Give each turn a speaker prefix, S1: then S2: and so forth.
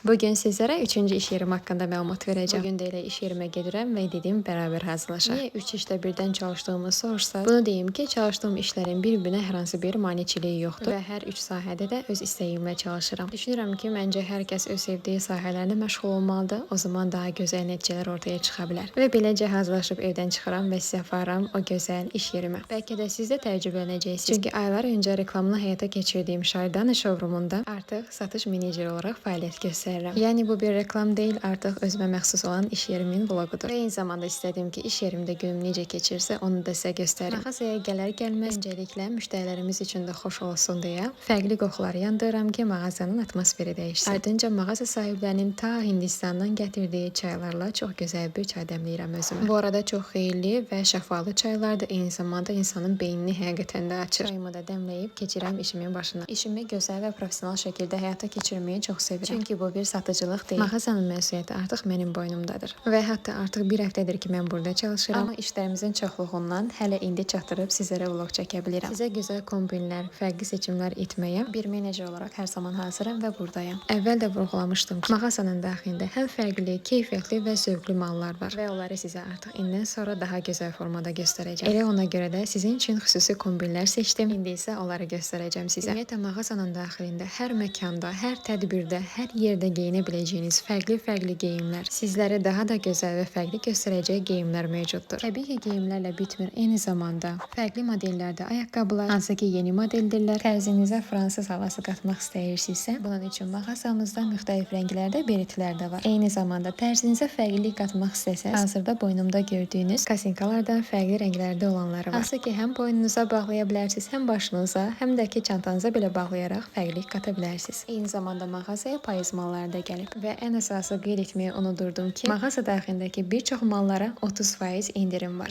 S1: Bugün sizlərə 3-cü iş yerim haqqında məlumat verəcəm. Bugün də elə iş yerimə gedirəm və dedim bərabər hazırlaşaq. Niyə 3 işdə birdən çalışdığımı soruşsaz, bunu deyim ki, çalışdığım işlərin bir-birinə hər hansı bir maneçiliyi yoxdur və hər 3 sahədə də öz istəyimlə çalışıram. Düşünürəm ki, məncə hər kəs öz sevdiyi sahələrlə məşğul olmalıdır. O zaman daha gözəl nəticələr ortaya çıxa bilər. Və beləcə hazırlaşıb evdən çıxıram və sizə aparıram o gözəl iş yerimə. Bəlkə də siz də təəccüblənəcəksiniz. Çünki aylar öncə reklamını həyata keçirdiyim Şardana şovrumunda artıq satış meneceri olaraq fəaliyyət göstərirəm. Yəni bu bir reklam deyil, artıq özümə məxsus olan iş yerimin vloqudur. Və eyni zamanda istədim ki, iş yerimdə günüm necə keçirsə, onu da sizə göstərim. Mağazaya gələr-gəlməz öncəliklə müştərilərimiz üçün də xoş olsun deyə fərqli qoxular yandırıram ki, mağazanın atmosferi dəyişsin. Ardınca mağaza sahiblərinin ta Hindistandan gətirdiyi çaylarla çox gözəl bir çay dəmləyirəm özümə. Bu arada çox xeyirli və şəfalı çaylardır, eyni zamanda insanın beynini həqiqətən də açır. Çayımı da dəmləyib keçirəm işimin başına. İşimi gözəl və professional şəkildə həyata keçirməyi çox sevirəm. Çünki bu bir satıcılıq deyil. Mağazanın məsuliyyəti artıq mənim boynumdadır. Və hətta artıq bir həftədir ki, mən burada çalışıram. Amma işlərimizin çoxluğundan hələ indi çatdırıb sizlərə vlog çəkə bilirəm. Sizə gözəl kombinlər, fərqli seçimlər etməyə bir menecer olaraq hər zaman hazıram və buradayam. Əvvəl də vurğulamışdım ki, mağazanın daxilində həm fərqli, keyfiyyətli və zövqlü mallar var və onları sizə artıq indən sonra daha gözəl formada göstərəcəm. Elə ona görə də sizin üçün xüsusi kombinlər seçdim. İndi isə onları göstərəcəm sizə. Ümumiyyətlə mağazanın daxilində hər məkanda, hər tədbirdə, hər yerdə geyinə biləcəyiniz fərqli geyimlər, sizlərə daha da gözəl və fərqli göstərəcək geyimlər mövcuddur. Təbii ki, geyimlərlə bitmir. Eyni zamanda fərqli modellərdə ayaqqabılar, hansı ki, yeni modeldirlər. Tərzinizə fransız havası qatmaq istəyirsinizsə, bunun üçün mağazamızda müxtəlif rənglərdə beretlər də var. Eyni zamanda tərzinizə fərqlilik qatmaq istəsəz, hazırda boynumda gördüyünüz kasinkalardan fərqli rənglərdə olanları var. Hansı ki, həm boynunuza bağlaya bilərsiniz, həm başınıza, həm də ki, çantanıza belə bağlayaraq fərqlilik qata bilərsiniz. Eyni zamanda mağazaya payız malları da gəlib və ən əsası qeyd etməyi unutdum ki, mağaza daxilindəki bir çox mallara 30% indirim var.